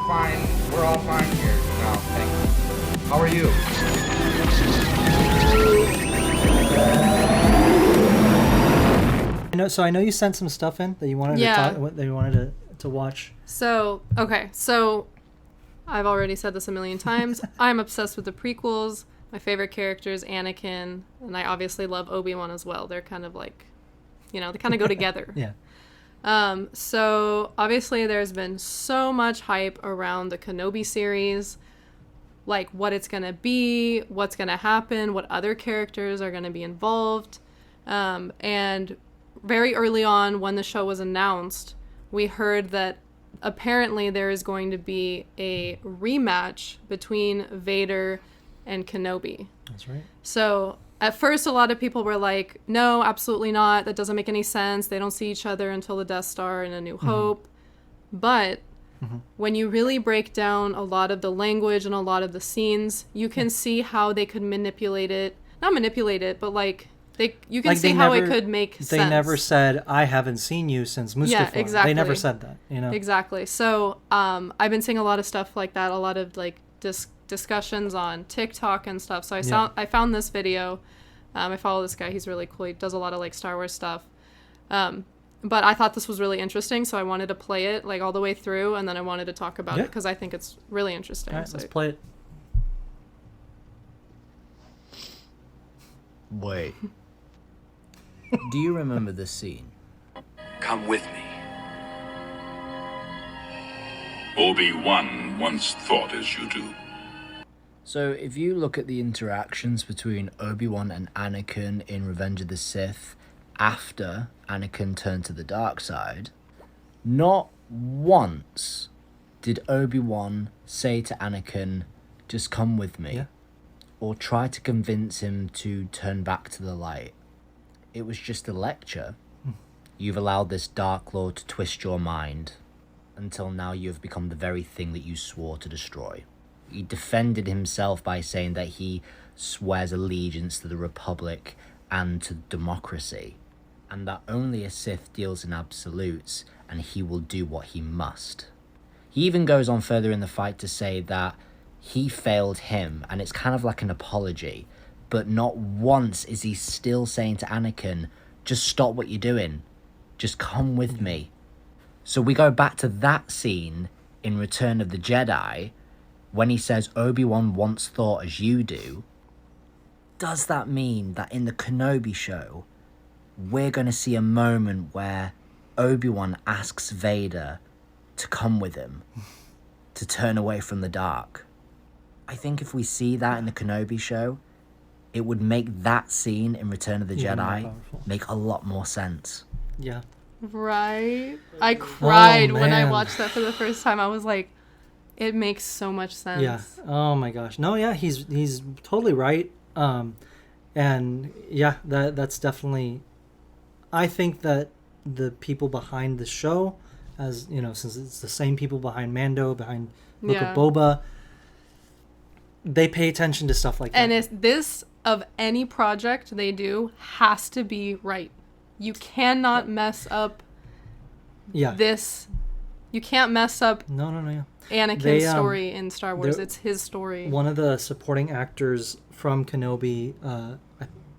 fine. We're all fine here. No, thanks. How are you? I know you sent some stuff in that you wanted to talk, that you wanted to watch. So I've already said this a million times. I'm obsessed with the prequels. My favorite character is Anakin, and I obviously love Obi-Wan as well. They're kind of like, they kind of go together. Yeah. So obviously there's been so much hype around the Kenobi series, like what it's going to be, what's going to happen, what other characters are going to be involved. And very early on when the show was announced, we heard that apparently there is going to be a rematch between Vader and Kenobi. That's right. So at first, a lot of people were like, no, absolutely not. That doesn't make any sense. They don't see each other until the Death Star and A New Hope. But when you really break down a lot of the language and a lot of the scenes, you can see how they could manipulate it. Not manipulate it, but you can see how it could make sense. They never said, I haven't seen you since Mustafar. Yeah, exactly. They never said that, Exactly. So I've been seeing a lot of stuff like that, a lot of discussions on TikTok and stuff. So I found this video. I follow this guy. He's really cool. He does a lot of Star Wars stuff. But I thought this was really interesting, so I wanted to play it all the way through, and then I wanted to talk about it because I think it's really interesting. All right, let's play it. Wait. Do you remember this scene? Come with me. Obi-Wan once thought as you do. So if you look at the interactions between Obi-Wan and Anakin in Revenge of the Sith after Anakin turned to the dark side, not once did Obi-Wan say to Anakin, just come with me, or try to convince him to turn back to the light. It was just a lecture. You've allowed this Dark Lord to twist your mind until now you have become the very thing that you swore to destroy. He defended himself by saying that he swears allegiance to the Republic and to democracy, and that only a Sith deals in absolutes, and he will do what he must. He even goes on further in the fight to say that he failed him, and it's kind of like an apology, but not once is he still saying to Anakin, just stop what you're doing, just come with me. So we go back to that scene in Return of the Jedi, when he says Obi-Wan once thought as you do. Does that mean that in the Kenobi show, we're going to see a moment where Obi-Wan asks Vader to come with him, to turn away from the dark? I think if we see that in the Kenobi show, it would make that scene in Return of the Jedi make a lot more sense. Yeah. Right? I cried when I watched that for the first time. I was like, it makes so much sense. Yeah. Oh my gosh. No, yeah, he's totally right. And yeah, that's definitely, I think that the people behind the show, as since it's the same people behind Mando, behind Book of Boba, they pay attention to stuff like that. And this of any project they do has to be right. You cannot mess up this. You can't mess up Anakin's story in Star Wars. It's his story. One of the supporting actors from Kenobi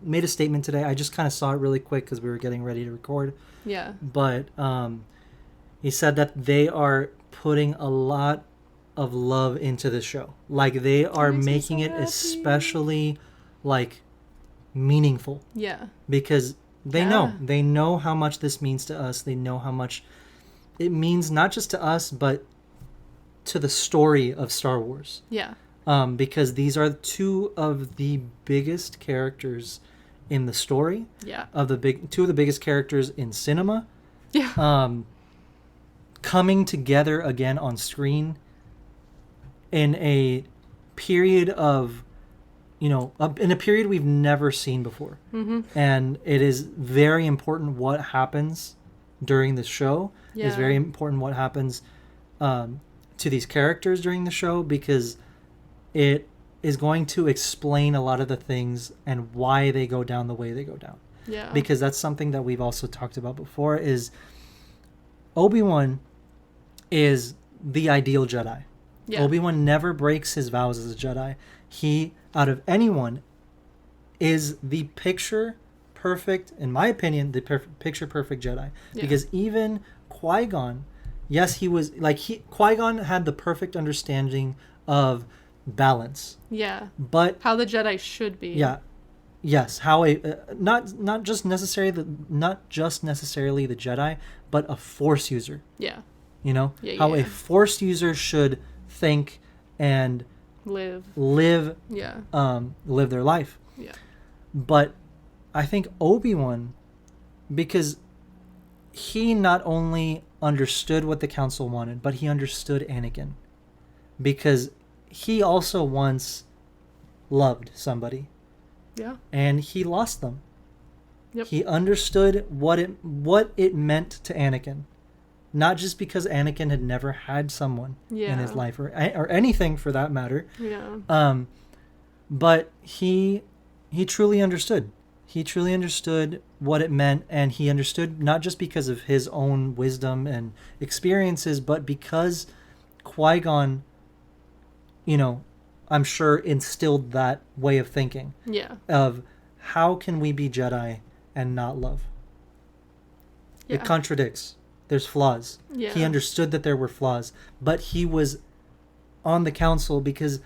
made a statement today. I just kind of saw it really quick because we were getting ready to record. Yeah. But he said that they are putting a lot of love into the show. They are making it especially meaningful. Yeah. Because they know how much this means to us. They know how much it means not just to us, but to the story of Star Wars. Yeah. Because these are two of the biggest characters in the story. Yeah. Two of the biggest characters in cinema. Yeah. Coming together again on screen in a period of, in a period we've never seen before. Mm-hmm. And it is very important what happens during the show. Yeah. It's very important what happens to these characters during the show, because it is going to explain a lot of the things and why they go down the way they go down. Yeah. Because that's something that we've also talked about before, is Obi-Wan is the ideal Jedi. Yeah. Obi-Wan never breaks his vows as a Jedi. He, out of anyone, is the picture perfect, in my opinion, the picture perfect Jedi. Yeah. Because even Qui-Gon, yes, he was like Qui-Gon had the perfect understanding of balance, Yeah. but How the Jedi should be. yeah, yes, how a not just necessarily the Jedi, but a Force user. Yeah. You know, Yeah, how yeah. a Force user should think and Live. live their life. Yeah. But I think Obi-Wan, because he not only understood what the council wanted, but he understood Anakin, because he also once loved somebody Yeah. and he lost them. Yep. He understood what it meant to Anakin, not just because Anakin had never had someone in his Yeah. life or anything for that matter. Yeah. But he truly understood. He truly understood what it meant, and he understood not just because of his own wisdom and experiences, but because Qui-Gon, I'm sure instilled that way of thinking Yeah. of how can we be Jedi and not love? Yeah. It contradicts. There's flaws. Yeah. He understood that there were flaws, but he was on the council because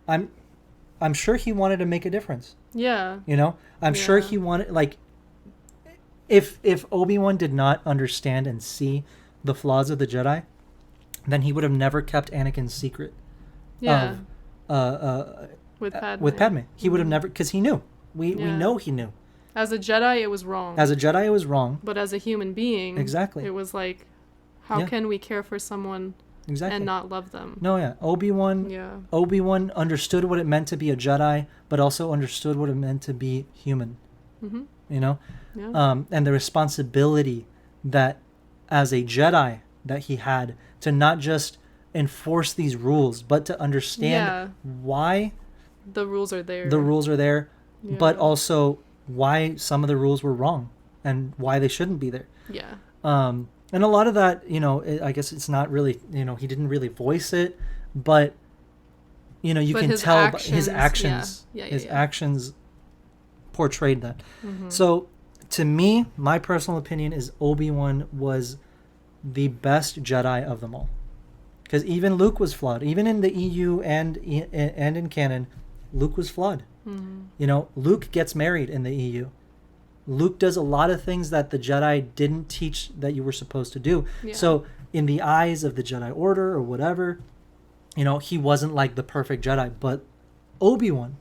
I'm sure he wanted to make a difference. Yeah. I'm sure Yeah. he wanted, like, if Obi-Wan did not understand and see the flaws of the Jedi, then he would have never kept Anakin's secret Yeah. of With Padme. with Padme. He would have never, because he knew. We Yeah. know he knew. As a Jedi, it was wrong. As a Jedi, it was wrong. But as a human being, Exactly. it was like, how Yeah. can we care for someone Exactly. and not love them? No, yeah. Yeah. Obi-Wan understood what it meant to be a Jedi, but also understood what it meant to be human. Mm-hmm. Yeah. Yeah. And the responsibility that, as a Jedi, that he had to not just enforce these rules, but to understand why The rules are there. the rules are there, Yeah. but also why some of the rules were wrong and why they shouldn't be there. Yeah. And a lot of that, I guess it's not really, he didn't really voice it, but you But can his tell by his actions, actions, yeah. Yeah, his yeah. actions portrayed that. Mm-hmm. So, to me, my personal opinion is Obi-Wan was the best Jedi of them all, because even Luke was flawed. Even in the EU and in canon, Luke was flawed. Mm-hmm. Luke gets married in the EU. Luke does a lot of things that the Jedi didn't teach that you were supposed to do. Yeah. So, in the eyes of the Jedi Order or whatever, he wasn't like the perfect Jedi. But Obi-Wan,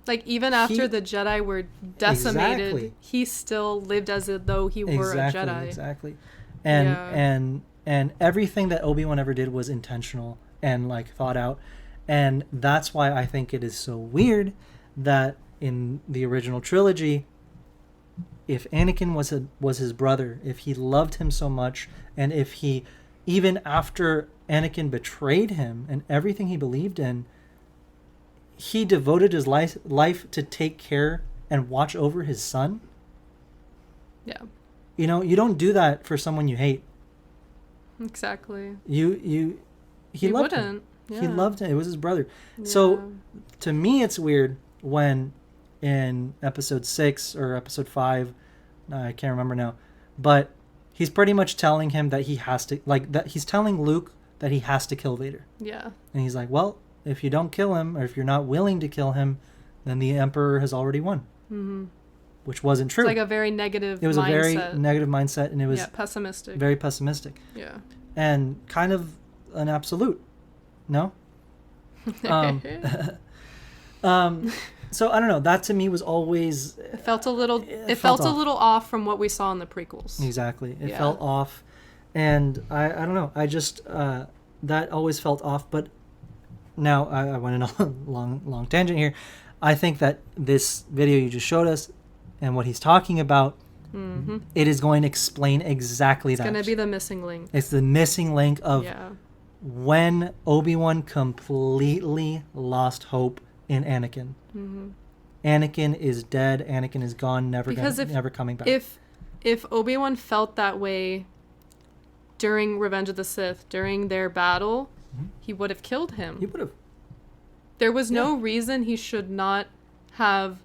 Like, even after the Jedi were decimated, Exactly. he still lived as though he were a Jedi. Exactly. And Yeah. and everything that Obi-Wan ever did was intentional and like thought out. And that's why I think it is so weird that in the original trilogy, if Anakin was his brother, if he loved him so much, and if he, even after Anakin betrayed him and everything he believed in, he devoted his life to take care and watch over his son. Yeah. You don't do that for someone you hate. Exactly. He loved him. wouldn't. Yeah. He loved him. It was his brother. So to me, it's weird when in episode 6 or episode 5, I can't remember now, but he's pretty much telling him that he has to, like, that he's telling Luke that he has to kill Vader. Yeah. And he's like, well, if you don't kill him, or if you're not willing to kill him, then the Emperor has already won. Mm-hmm. Which wasn't true. It's like a very negative It was mindset. a very negative mindset, and it was pessimistic. very pessimistic. Yeah. And kind of an absolute. No? So I don't know. That to me was always It felt a little. It felt felt a off. little off from what we saw in the prequels. exactly. It Yeah. felt off, and I don't know. I just that always felt off. But now I went on a long tangent here. I think that this video you just showed us and what he's talking about, it is going to explain exactly It's that. gonna be the missing link. It's the missing link of Yeah. when Obi-Wan completely lost hope in Anakin. Anakin is dead. Anakin is gone. Never coming back. If Obi-Wan felt that way during Revenge of the Sith, during their battle, he would have killed him. He would have. There was no reason he should not have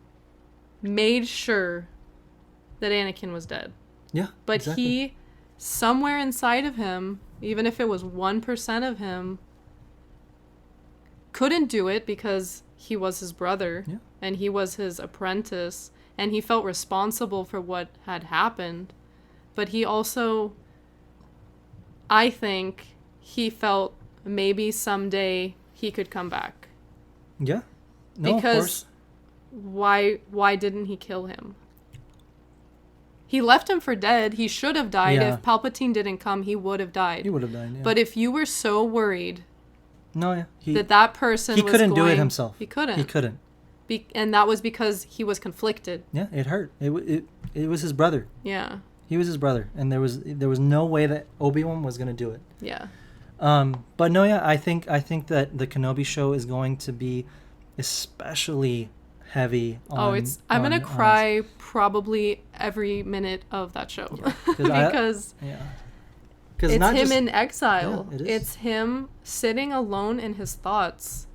made sure that Anakin was dead. Yeah. But exactly. he, somewhere inside of him, even if it was 1% of him, couldn't do it because he was his brother and he was his apprentice and he felt responsible for what had happened. But he also, I think, he felt maybe someday he could come back. Yeah. No, Because of course. why didn't he kill him? He left him for dead. He should have died. Yeah. If Palpatine didn't come, he would have died. He would have died. Yeah. But if you were so worried that person he was couldn't do it going- himself. He couldn't. He couldn't. And that was because he was conflicted. Yeah, it hurt. It was his brother. Yeah. He was his brother, and there was no way that Obi-Wan was going to do it. Yeah. But no, yeah, I think that the Kenobi show is going to be especially heavy on... I'm going to cry probably every minute of that show. Yeah, because yeah. it's not him just, in exile. Yeah, it is. It's him sitting alone in his thoughts,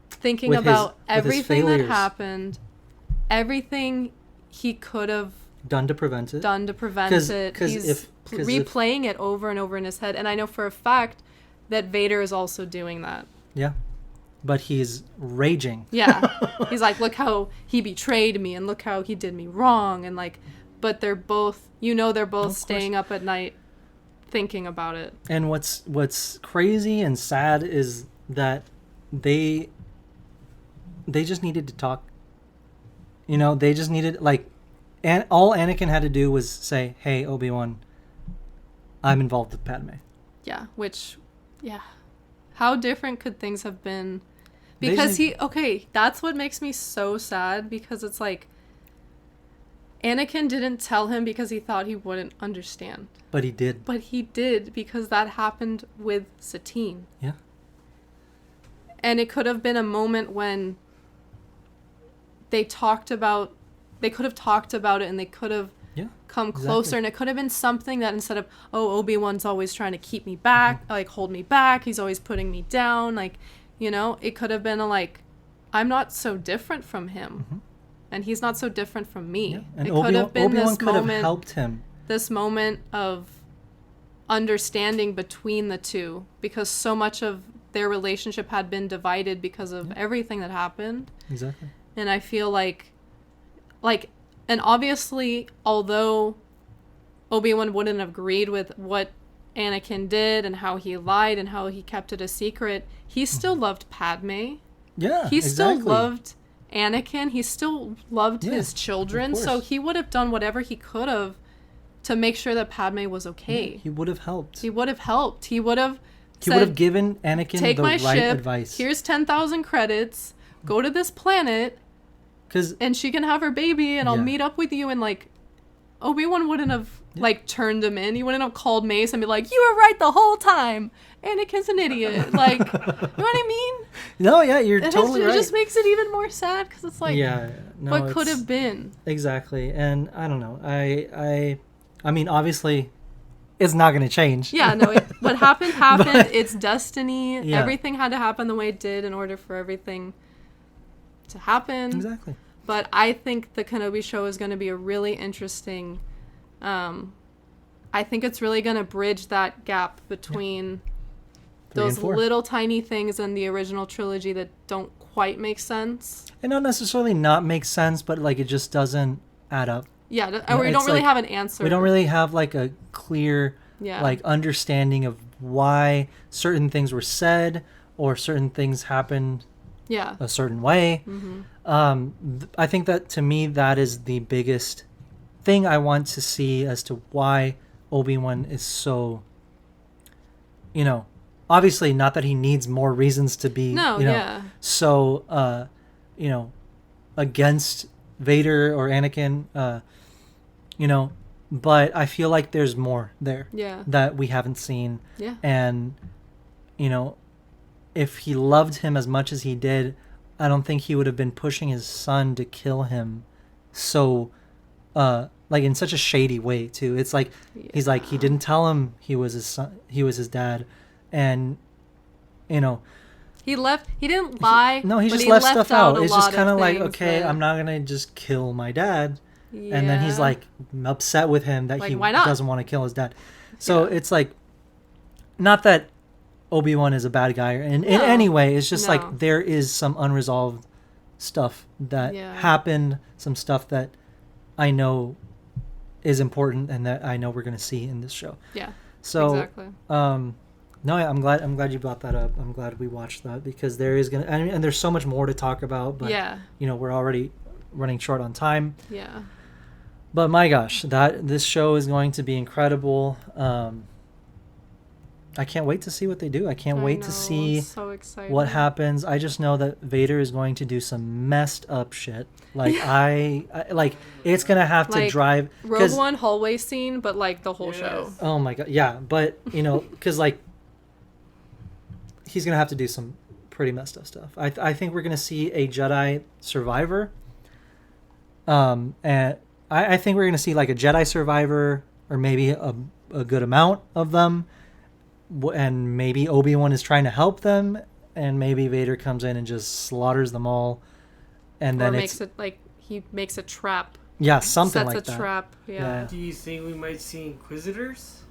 thinking With about with his everything that failures. happened, everything he could have done to prevent it. it. He's replaying it over and over in his head. And I know for a fact that Vader is also doing that. Yeah. But he's raging. Yeah. He's like, look how he betrayed me and look how he did me wrong. And like, but they're both, they're both staying up at night thinking about it. And what's crazy and sad is that they just needed to talk. They just needed, and all Anakin had to do was say, "Hey, Obi-Wan, I'm involved with Padme." Yeah, how different could things have been? Because that's what makes me so sad, because it's like Anakin didn't tell him because he thought he wouldn't understand. But he did. But he did, because that happened with Satine. Yeah. And it could have been a moment when they could have talked about it and they could have come closer. Exactly. And it could have been something that instead of, Obi-Wan's always trying to keep me back, hold me back, he's always putting me down, it could have been I'm not so different from him. And he's not so different from me. Yeah. And it could have been Obi-Wan this could have moment, helped him. this moment of understanding between the two, because so much of their relationship had been divided because of everything that happened. Exactly. And I feel like, and obviously, although Obi-Wan wouldn't have agreed with what Anakin did and how he lied and how he kept it a secret, he still loved Padme. Yeah, He still loved Anakin. He still loved his children. of So course. he would have done whatever he could have to make sure that Padme was okay. Yeah, he would have helped. He would have helped. He would have He would have given Anakin take the my right ship, advice. here's 10,000 credits, go to this planet, and she can have her baby, and I'll meet up with you. And Obi-Wan wouldn't have turned him in. He wouldn't have called Mace and be like, you were right the whole time. Anakin's an idiot. You know what I mean? No, yeah, you're totally right. It just makes it even more sad, because it's what could it's- have been. Exactly. And I don't know. I mean, obviously, it's not going to change. Yeah, no, what happened. But- It's destiny. Yeah. Everything had to happen the way it did in order for everything to happen. Exactly. But I think the Kenobi show is going to be a really interesting... I think it's really going to bridge that gap between those little tiny things in the original trilogy that don't quite make sense. And not necessarily not make sense, but it just doesn't add up. Yeah, or we don't really have an answer. We don't really have a clear understanding of why certain things were said or certain things happened a certain way. I think that, to me, that is the biggest thing I want to see as to why Obi-Wan is so, obviously not that he needs more reasons to be so against Vader or Anakin, but I feel like there's more there that we haven't seen. And if he loved him as much as he did, I don't think he would have been pushing his son to kill him so in such a shady way too. It's he's he didn't tell him he was his son, he was his dad, and you know, He didn't lie. no, he but just left stuff out. a It's just lot kind of like, things okay, that- I'm not gonna just kill my dad, and then he's Yeah. like upset with him that Like, he why not? doesn't want to kill his dad. So Yeah. it's like, not that Obi-Wan is a bad guy in No. any way. It's just No. like there is some unresolved stuff that Yeah. happened, some stuff that I know is important and that I know we're gonna see in this show. Yeah. So Exactly. no, I'm glad you brought that up. I'm glad we watched that because there is gonna and there's so much more to talk about. But Yeah. you know, we're already running short on time. Yeah. But my gosh, this show is going to be incredible. I can't wait to see what they do. I can't wait to see So excited. what happens. I just know that Vader is going to do some messed up shit. Like I like it's gonna have to Like, drive. Rogue One hallway scene, but like the whole show. Oh my god, yeah, but you know, because like he's gonna have to do some pretty messed up stuff. I think we're gonna see a Jedi survivor. And I think we're gonna see like a Jedi survivor, or maybe a good amount of them, and maybe Obi-Wan is trying to help them, and maybe Vader comes in and just slaughters them all, and then Or it's makes it like he makes a trap. yeah, something Sets like a that. trap. Yeah. Do you think we might see Inquisitors?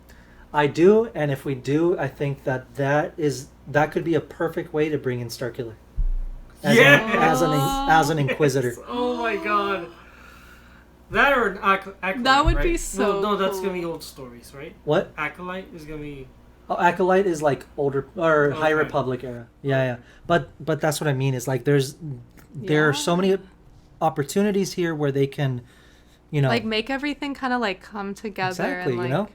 I do, and if we do, I think that could be a perfect way to bring in Starkiller. Yes! As an Inquisitor. Oh my god. That or an acolyte, That would right? be so No, that's cool. gonna be old stories, right? What? Acolyte is gonna be... Oh, Acolyte is like older or High Okay. Republic era. Yeah. But that's what I mean. Is like there are so many opportunities here where they can, you know, Like make everything kind of like come together. exactly. And, like, You know,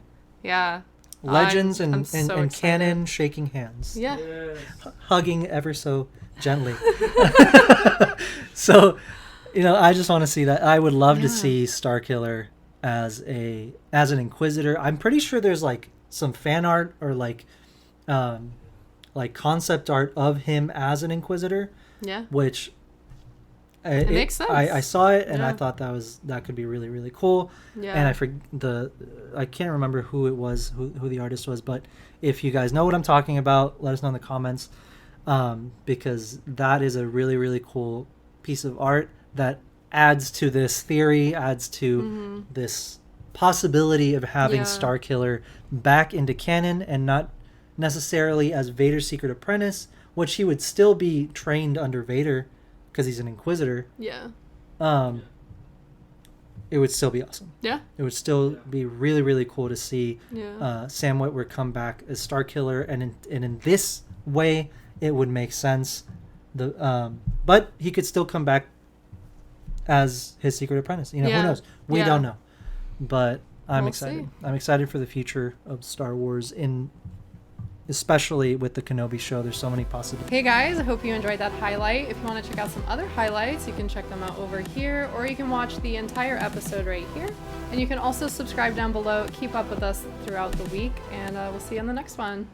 Yeah. legends I'm and so excited. canon shaking hands. Yeah. Yes. Hugging ever so gently. So, you know, I just want to see that. I would love to Yeah. see Starkiller as an Inquisitor. I'm pretty sure there's like some fan art or like concept art of him as an Inquisitor, Yeah. which It makes sense. I saw it and I Yeah. thought that could be really, really cool. Yeah. And I can't remember who it was, who the artist was, but if you guys know what I'm talking about, let us know in the comments, because that is a really, really cool piece of art that adds to this theory, adds to this possibility of having Yeah. Starkiller back into canon and not necessarily as Vader's secret apprentice, which he would still be trained under Vader because he's an Inquisitor. Yeah. It would still be awesome. Yeah. It would still be really, really cool to see Yeah. Sam Witwer come back as Starkiller, and in this way, it would make sense. But he could still come back as his secret apprentice. You know, Yeah. who knows? We Yeah. don't know. But I'm We'll excited. see. I'm excited for the future of Star Wars, especially with the Kenobi show. There's so many possibilities. Hey guys, I hope you enjoyed that highlight. If you want to check out some other highlights, you can check them out over here, or you can watch the entire episode right here. And you can also subscribe down below, keep up with us throughout the week, and we'll see you on the next one.